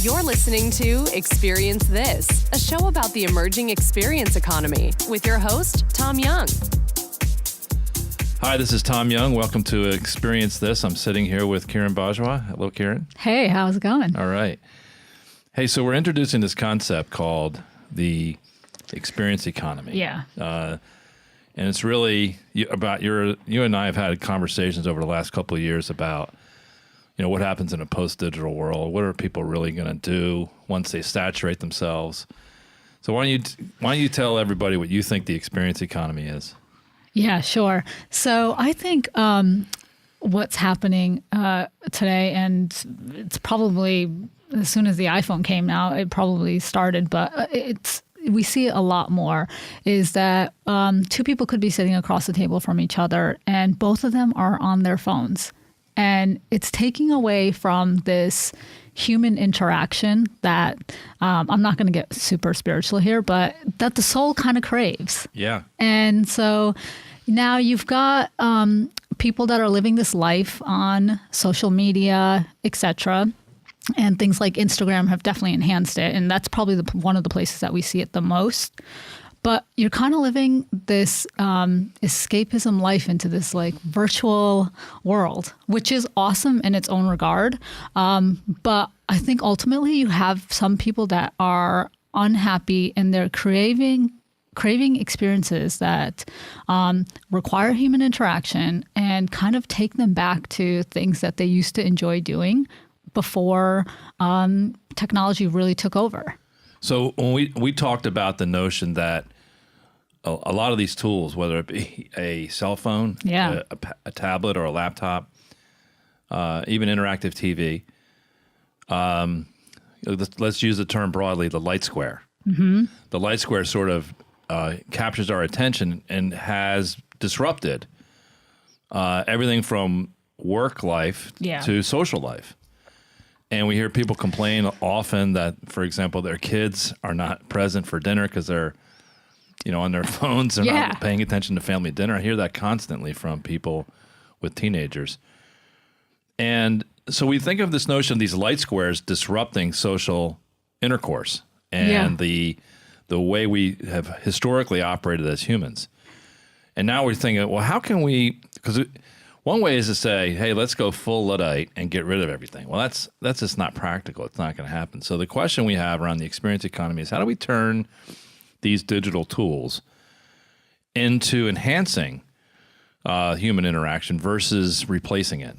You're listening to Experience This, a show about the emerging experience economy with your host, Tom Young. Hi, this is Tom Young. Welcome to Experience This. I'm sitting here with Kiran Bajwa. Hello, Kiran. Hey, how's it going? All right. Hey, so we're introducing this concept called the experience economy. Yeah. And it's really about you and I have had conversations over the last couple of years about, what happens in a post-digital world. What are people really going to do once they saturate themselves? So why don't you tell everybody what you think the experience economy is? Yeah, sure. So I think what's happening today, and it's probably as soon as the iPhone came out, it probably started, but we see it a lot more, is that two people could be sitting across the table from each other and both of them are on their phones. And it's taking away from this human interaction that I'm not going to get super spiritual here, but that the soul kind of craves. Yeah. And so now you've got people that are living this life on social media, etc. And things like Instagram have definitely enhanced it. And that's probably one of the places that we see it the most. But you're kind of living this escapism life into this like virtual world, which is awesome in its own regard. But I think ultimately you have some people that are unhappy and they're craving experiences that require human interaction and kind of take them back to things that they used to enjoy doing before technology really took over. So when we talked about the notion that a lot of these tools, whether it be a cell phone, a tablet or a laptop, even interactive TV, let's use the term broadly, the light square. Mm-hmm. The light square sort of captures our attention and has disrupted everything from work life to social life. And we hear people complain often that, for example, their kids are not present for dinner because they're, on their phones. They're not paying attention to family dinner. I hear that constantly from people with teenagers. And so we think of this notion of these light squares disrupting social intercourse and the way we have historically operated as humans. And now we're thinking, well, how can we, because one way is to say, hey, let's go full Luddite and get rid of everything. Well, that's just not practical. It's not going to happen. So the question we have around the experience economy is how do we turn these digital tools into enhancing human interaction versus replacing it?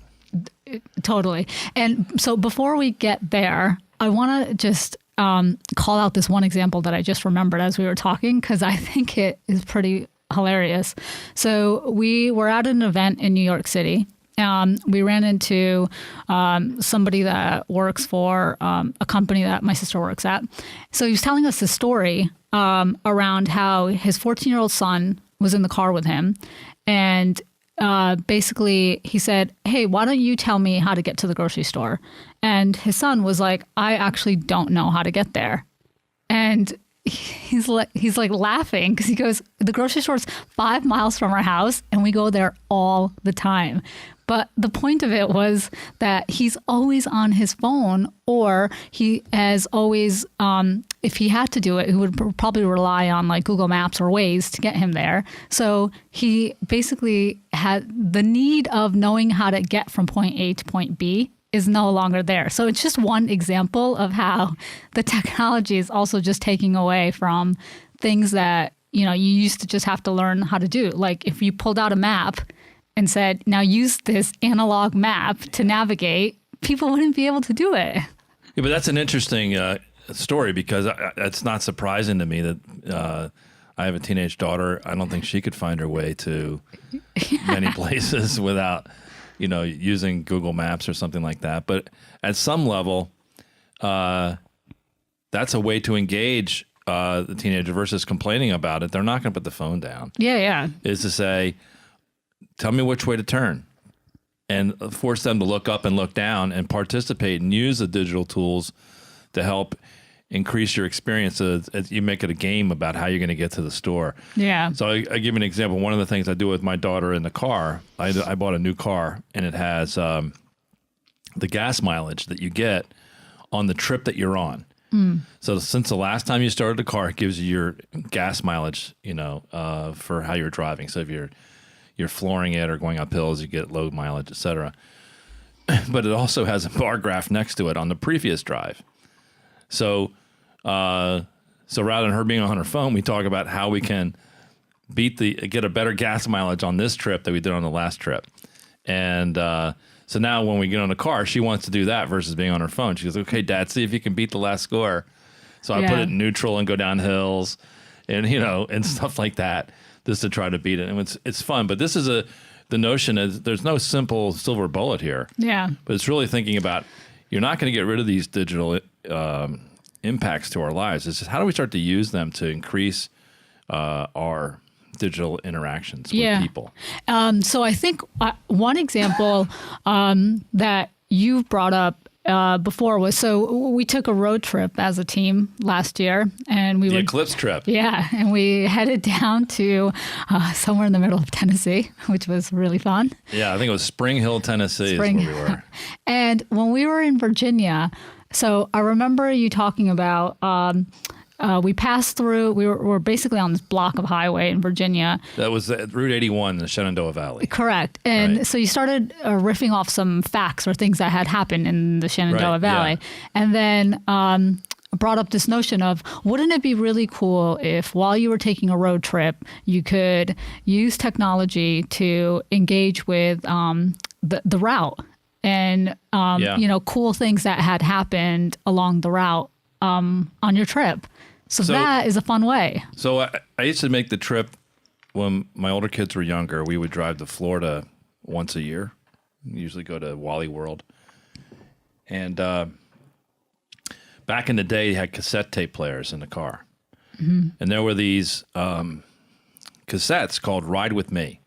Totally. And so before we get there, I want to just call out this one example that I just remembered as we were talking, because I think it is pretty hilarious. So we were at an event in New York City. We ran into somebody that works for a company that my sister works at. So he was telling us this story around how his 14-year-old son was in the car with him. And basically he said, hey, why don't you tell me how to get to the grocery store? And his son was like, I actually don't know how to get there. And he's like laughing because he goes, the grocery store's 5 miles from our house and we go there all the time. But the point of it was that he's always on his phone, or he has always, if he had to do it, he would probably rely on like Google Maps or Waze to get him there. So he basically had the need of knowing how to get from point A to point B is no longer there. So it's just one example of how the technology is also just taking away from things that, you used to just have to learn how to do. Like if you pulled out a map and said, now use this analog map to navigate, people wouldn't be able to do it. Yeah, but that's an interesting story because it's not surprising to me that I have a teenage daughter. I don't think she could find her way to many places without, using Google Maps or something like that. But at some level, that's a way to engage the teenager versus complaining about it. They're not going to put the phone down. Yeah. Is to say, tell me which way to turn, and force them to look up and look down and participate and use the digital tools to help increase your experience. So you make it a game about how you're going to get to the store. Yeah. So I give you an example. One of the things I do with my daughter in the car, I bought a new car and it has the gas mileage that you get on the trip that you're on. So since the last time you started the car, it gives you your gas mileage, for how you're driving. So if you're flooring it or going up hills, you get low mileage, et cetera. But it also has a bar graph next to it on the previous drive. So rather than her being on her phone, we talk about how we can get a better gas mileage on this trip that we did on the last trip. And so now when we get on the car, she wants to do that versus being on her phone. She goes, okay, Dad, see if you can beat the last score. So I put it in neutral and go down hills and, and stuff like that just to try to beat it. And it's fun. But this is the notion is there's no simple silver bullet here. Yeah. But it's really thinking about you're not going to get rid of these digital impacts to our lives. It's just how do we start to use them to increase our digital interactions with people. So I think one example that you've brought up before was, so we took a road trip as a team last year, and the Eclipse trip. Yeah, and we headed down to somewhere in the middle of Tennessee, which was really fun. Yeah, I think it was Spring Hill, Tennessee is where we were. And when we were in Virginia, so I remember you talking about we passed through, we were basically on this block of highway in Virginia. That was Route 81 in the Shenandoah Valley. Correct. And so you started riffing off some facts or things that had happened in the Shenandoah Valley. Yeah. And then brought up this notion of, wouldn't it be really cool if while you were taking a road trip, you could use technology to engage with the route and, cool things that had happened along the route on your trip. So that is a fun way. So I used to make the trip when my older kids were younger. We would drive to Florida once a year. Usually go to Wally World. And back in the day, you had cassette tape players in the car. Mm-hmm. And there were these cassettes called Ride With Me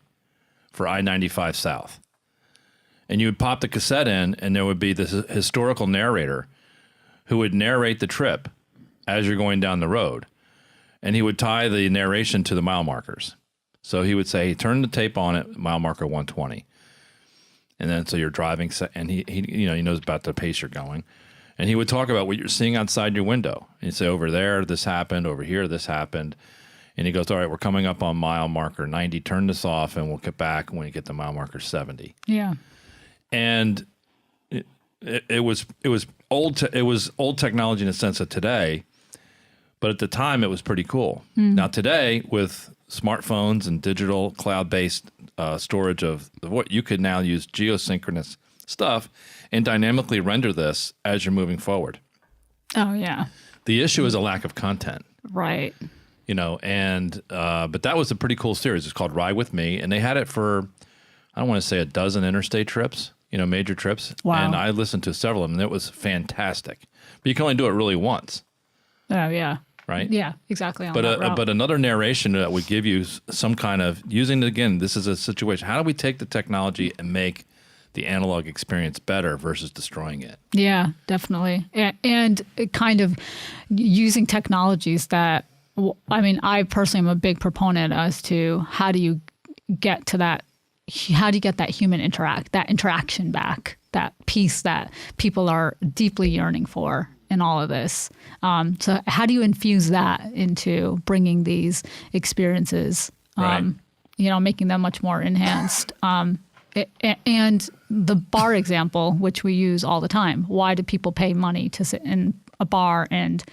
for I-95 South. And you would pop the cassette in, and there would be this historical narrator who would narrate the trip as you're going down the road. And he would tie the narration to the mile markers. So he would say, hey, turn the tape on at mile marker 120. And then so you're driving, and he knows about the pace you're going. And he would talk about what you're seeing outside your window. And he'd say, over there, this happened. Over here, this happened. And he goes, all right, we're coming up on mile marker 90. Turn this off, and we'll get back when you get to mile marker 70. Yeah. And it was old technology in the sense of today, but at the time it was pretty cool. Now today, with smartphones and digital cloud-based storage of what you could now use geosynchronous stuff and dynamically render this as you're moving forward. Oh yeah. The issue is a lack of content. Right. But that was a pretty cool series. It's called Ride With Me, and they had it for, I don't want to say a dozen interstate trips. Major trips. Wow. And I listened to several of them, and it was fantastic. But you can only do it really once. Oh, yeah. Right? Yeah, exactly. But another narration that would give you some kind of, using, again, this is a situation. How do we take the technology and make the analog experience better versus destroying it? Yeah, definitely. And it kind of using technologies that, I personally am a big proponent as to how do you get to that. How do you get that human interaction back, that piece that people are deeply yearning for in all of this? So how do you infuse that into bringing these experiences, making them much more enhanced? And the bar example, which we use all the time. Why do people pay money to sit in a bar and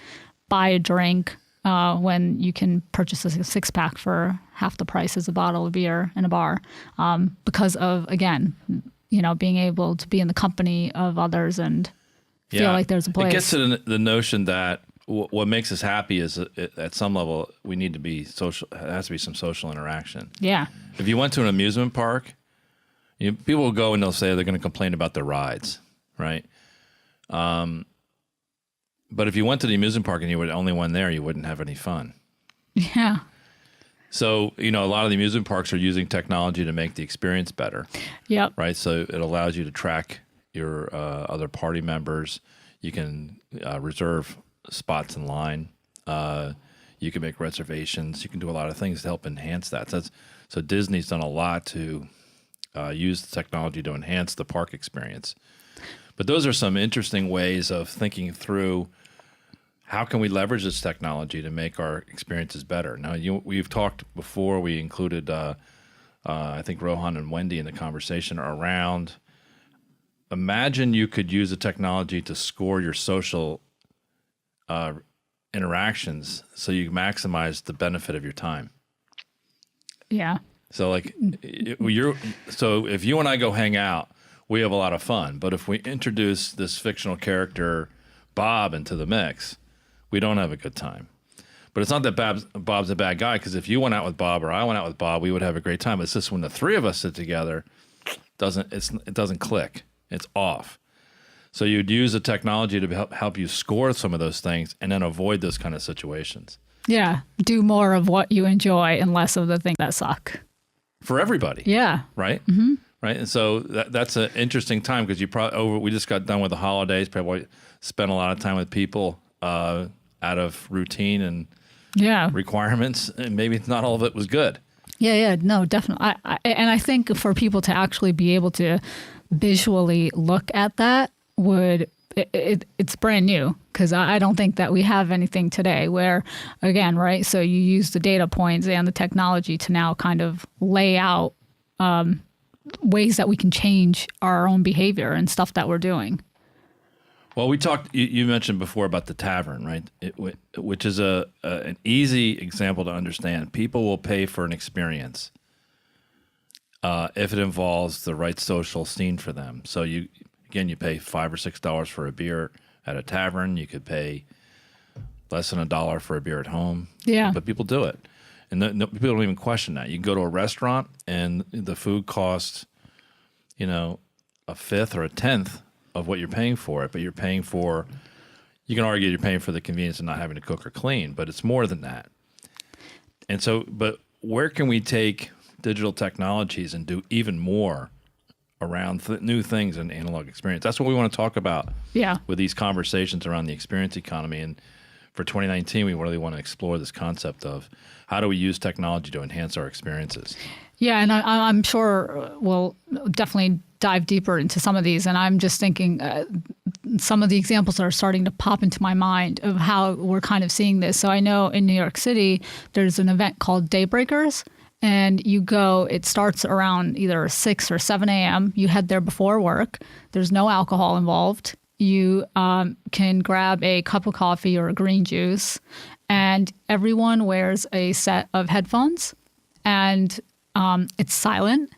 buy a drink when you can purchase a six-pack for half the price as a bottle of beer in a bar? Because of, again, being able to be in the company of others and feel like there's a place. It gets to the notion that what makes us happy is at some level we need to be social. It has to be some social interaction. Yeah. If you went to an amusement park, people will go and they'll say they're going to complain about the rides, right? But if you went to the amusement park and you were the only one there, you wouldn't have any fun. Yeah. So, a lot of the amusement parks are using technology to make the experience better. Yep. Right? So it allows you to track your other party members. You can reserve spots in line. You can make reservations. You can do a lot of things to help enhance that. So Disney's done a lot to use the technology to enhance the park experience. But those are some interesting ways of thinking through how can we leverage this technology to make our experiences better. Now, we've talked before. We included, I think, Rohan and Wendy in the conversation around. Imagine you could use the technology to score your social interactions so you maximize the benefit of your time. Yeah. So like so if you and I go hang out, we have a lot of fun. But if we introduce this fictional character, Bob, into the mix, we don't have a good time. But it's not that Bob's a bad guy, because if you went out with Bob or I went out with Bob, we would have a great time. It's just when the three of us sit together, it doesn't click. It's off. So you'd use the technology to help you score some of those things and then avoid those kind of situations. Yeah. Do more of what you enjoy and less of the things that suck. For everybody. Yeah. Right? Mm-hmm. Right. And so that's an interesting time, because we just got done with the holidays, probably spent a lot of time with people out of routine and requirements, and maybe not all of it was good. Yeah, no, definitely. And I think for people to actually be able to visually look at that it's brand new, because I don't think that we have anything today where, again, right, so you use the data points and the technology to now kind of lay out ways that we can change our own behavior and stuff that we're doing. Well, we talked, you mentioned before about the tavern, right? Which is an easy example to understand. People will pay for an experience if it involves the right social scene for them. So you pay $5 or $6 for a beer at a tavern. You could pay less than $1 for a beer at home. Yeah. But people do it. And people don't even question that. You can go to a restaurant and the food costs, a fifth or a tenth of what you're paying for it. But you can argue you're paying for the convenience of not having to cook or clean, but it's more than that. And so, but where can we take digital technologies and do even more around new things in analog experience? That's what we want to talk about with these conversations around the experience economy. And for 2019, we really want to explore this concept of how do we use technology to enhance our experiences. Yeah, and I'm sure we'll definitely dive deeper into some of these. And I'm just thinking some of the examples that are starting to pop into my mind of how we're kind of seeing this. So I know in New York City, there's an event called Daybreakers. And it starts around either 6 or 7 a.m. You head there before work. There's no alcohol involved. You can grab a cup of coffee or a green juice, and everyone wears a set of headphones, and it's silent.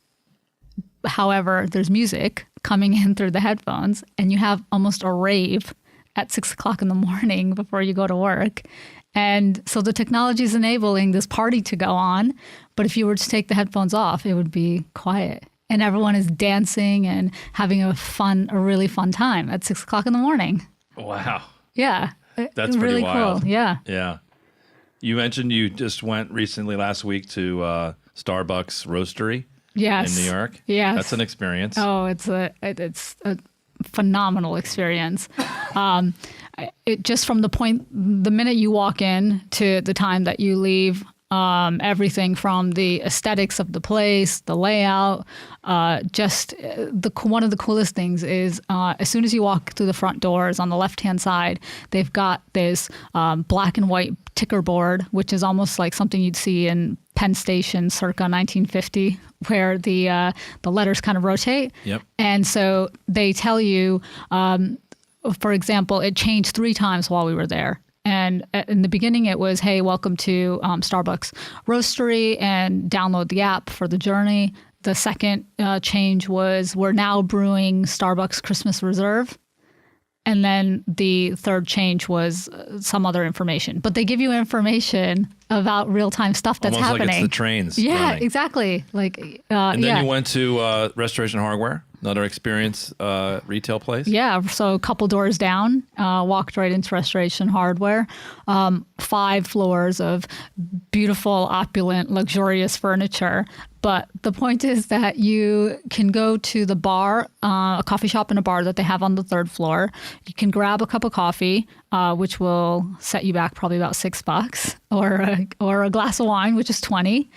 However, there's music coming in through the headphones, and you have almost a rave at 6 o'clock in the morning before you go to work. And so the technology is enabling this party to go on, but if you were to take the headphones off, it would be quiet. And everyone is dancing and having a really fun time at 6 o'clock in the morning. Wow. Yeah. That's really pretty wild. Cool. Yeah. Yeah. You mentioned you just went recently last week to Starbucks Roastery in New York. Yes. That's an experience. Oh, it's a phenomenal experience. Just from the minute you walk in to the time that you leave, everything from the aesthetics of the place, the layout, one of the coolest things is as soon as you walk through the front doors on the left-hand side, they've got this black and white ticker board, which is almost like something you'd see in Penn Station circa 1950, where the letters kind of rotate. Yep. And so they tell you, for example, it changed 3 times while we were there. And in the beginning, it was, hey, welcome to Starbucks Roastery, and download the app for the journey. The second change was, we're now brewing Starbucks Christmas Reserve. And then the third change was some other information. But they give you information about real-time stuff that's almost happening. Like it's the trains. Yeah, running. exactly. And then you went to Restoration Hardware, another experience retail place. Yeah, so a couple doors down, walked right into Restoration Hardware. 5 floors of beautiful, opulent, luxurious furniture. But the point is that you can go to the bar, a coffee shop and a bar that they have on the third floor. You can grab a cup of coffee, which will set you back probably about $6, or a glass of wine, which is 20.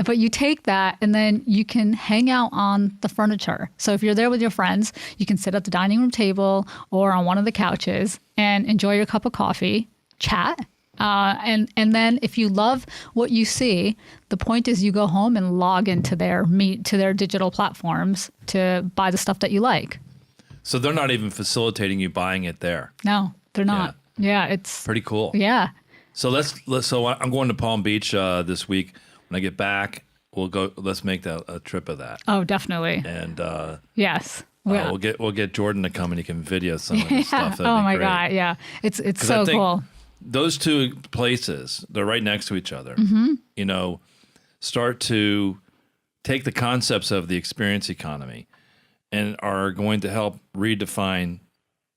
But you take that and then you can hang out on the furniture. So if you're there with your friends, you can sit at the dining room table or on one of the couches and enjoy your cup of coffee, chat. And then if you love what you see, the point is you go home and log into their digital platforms to buy the stuff that you like. So they're not even facilitating you buying it there. No, they're not. Yeah, it's pretty cool. Yeah. So so I'm going to Palm Beach this week. When I get back, let's make a trip of that. Oh, definitely. And yes. We'll get Jordan to come and he can video some of this stuff. That'd oh be my great. God. Yeah. It's so cool. Those two places, they're right next to each other. Start to take the concepts of the experience economy and are going to help redefine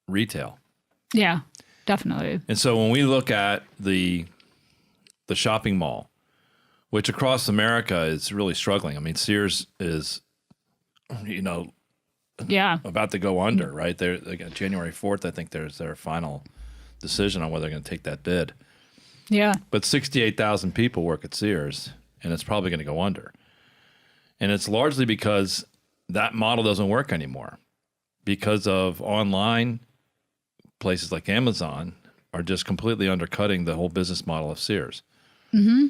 retail. Yeah, definitely. And so when we look at the shopping mall, which across America is really struggling. I mean, Sears is, about to go under, right? They got January 4th, I think there's their final decision on whether they're going to take that bid. Yeah. But 68,000 people work at Sears, and it's probably going to go under. And it's largely because that model doesn't work anymore because of online places like Amazon are just completely undercutting the whole business model of Sears. Mm-hmm.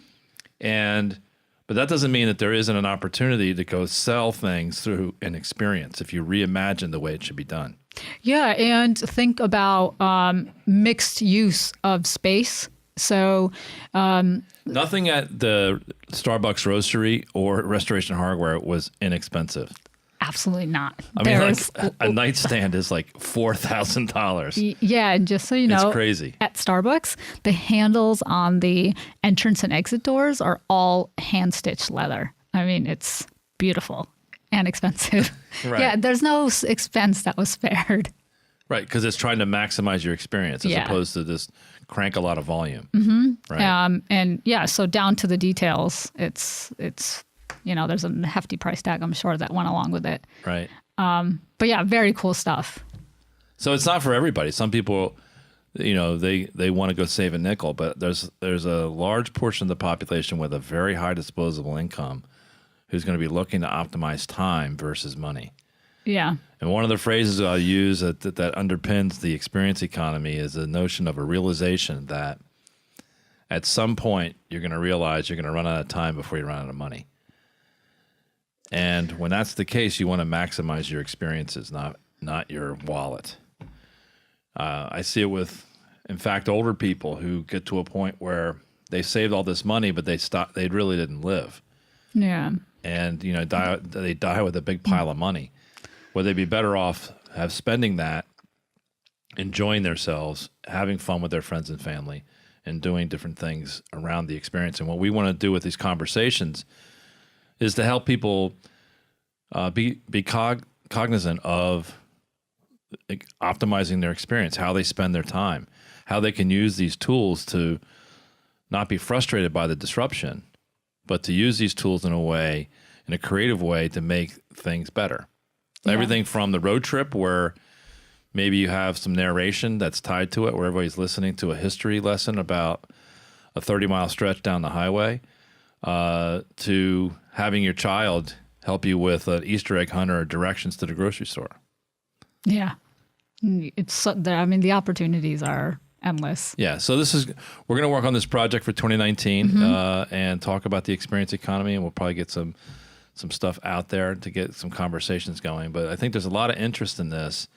But that doesn't mean that there isn't an opportunity to go sell things through an experience if you reimagine the way it should be done. Yeah, and think about mixed use of space. So nothing at the Starbucks roastery or Restoration Hardware was inexpensive. Absolutely not. I mean, like a nightstand is like $4,000. Yeah, and just so you know, it's crazy. At Starbucks, the handles on the entrance and exit doors are all hand-stitched leather. I mean, it's beautiful and expensive. Right. Yeah, there's no expense that was spared. Right, because it's trying to maximize your experience as opposed to just crank a lot of volume. Mm-hmm. Right. And yeah, so down to the details, it's there's a hefty price tag, I'm sure, that went along with it. Right. But yeah, very cool stuff. So it's not for everybody. Some people, they want to go save a nickel, but there's a large portion of the population with a very high disposable income who's going to be looking to optimize time versus money. Yeah. And one of the phrases I'll use that underpins the experience economy is the notion of a realization that at some point you're going to realize you're going to run out of time before you run out of money. And when that's the case, you want to maximize your experiences, not your wallet. I see it with, in fact, older people who get to a point where they saved all this money, but they really didn't live. Yeah. And they die with a big pile of money. Would they be better off spending that, enjoying themselves, having fun with their friends and family, and doing different things around the experience? And what we want to do with these conversations is to help people be cognizant of optimizing their experience, how they spend their time, how they can use these tools to not be frustrated by the disruption, but to use these tools in a creative way to make things better. Yeah. Everything from the road trip where maybe you have some narration that's tied to it, where everybody's listening to a history lesson about a 30-mile stretch down the highway, to having your child help you with an Easter egg hunt or directions to the grocery store. Yeah. The opportunities are endless. Yeah. So we're going to work on this project for 2019 and talk about the experience economy, and we'll probably get some stuff out there to get some conversations going. But I think there's a lot of interest in this,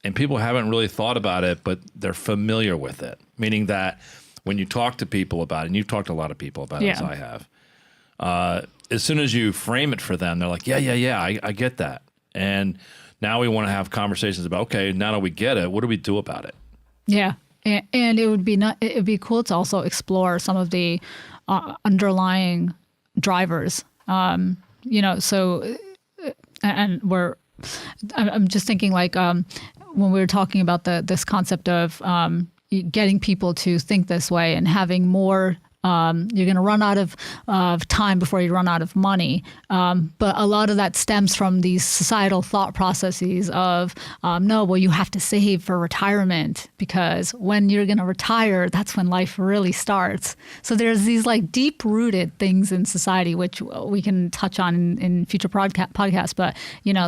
and people haven't really thought about it, but they're familiar with it, meaning that when you talk to people about it, and you've talked to a lot of people about it, as I have, as soon as you frame it for them, they're like, yeah, I get that. And now we want to have conversations about, okay, now that we get it, what do we do about it? Yeah. And it would be cool to also explore some of the underlying drivers. I'm just thinking like when we were talking about this concept of getting people to think this way and having more You're going to run out of time before you run out of money. But a lot of that stems from these societal thought processes of, no, well, you have to save for retirement because when you're going to retire, that's when life really starts. So there's these like deep rooted things in society, which we can touch on in future podcasts, but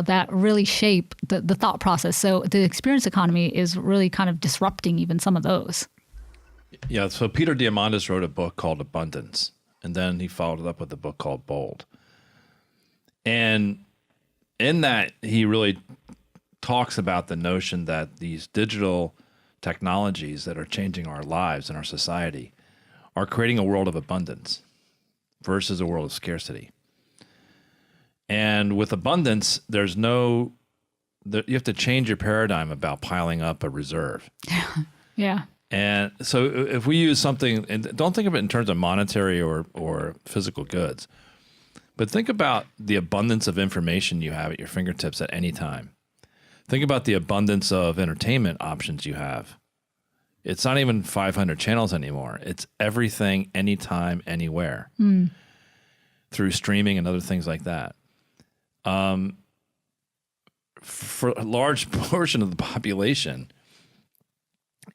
that really shape the thought process. So the experience economy is really kind of disrupting even some of those. Yeah, so Peter Diamandis wrote a book called Abundance, and then he followed it up with a book called Bold. And in that, he really talks about the notion that these digital technologies that are changing our lives and our society are creating a world of abundance versus a world of scarcity. And with abundance, you have to change your paradigm about piling up a reserve. Yeah. And so if we use something, and don't think of it in terms of monetary or physical goods, but think about the abundance of information you have at your fingertips at any time. Think about the abundance of entertainment options you have. It's not even 500 channels anymore. It's everything, anytime, anywhere, through streaming and other things like that. For a large portion of the population,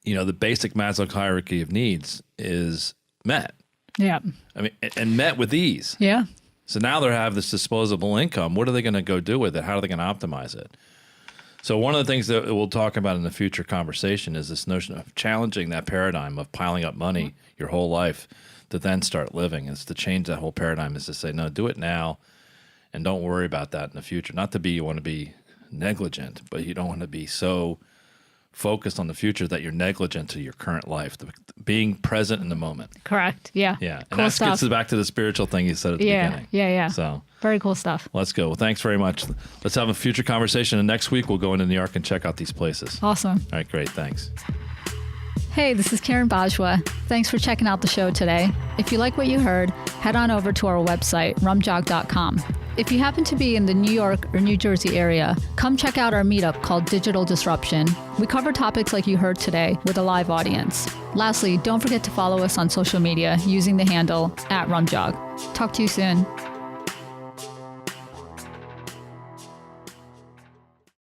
the basic Maslow hierarchy of needs is met. Yeah. I mean, and met with ease. Yeah. So now they have this disposable income. What are they going to go do with it? How are they going to optimize it? So one of the things that we'll talk about in the future conversation is this notion of challenging that paradigm of piling up money your whole life to then start living. It's to change that whole paradigm is to say, no, do it now and don't worry about that in the future. Not to be, you want to be negligent, but you don't want to be so focused on the future that you're negligent to your current life, being present in the moment. Correct. Yeah. Yeah. And cool that stuff. gets us back to the spiritual thing you said at the beginning. Yeah. So very cool stuff. let's go. Well, thanks very much. Let's have a future conversation. And next week, we'll go into New York and check out these places. Awesome. All right. Great. Thanks. Hey, this is Kiran Bajwa. Thanks for checking out the show today. If you like what you heard, head on over to our website, rumjog.com. If you happen to be in the New York or New Jersey area, come check out our meetup called Digital Disruption. We cover topics like you heard today with a live audience. Lastly, don't forget to follow us on social media using the handle @rumjog. Talk to you soon.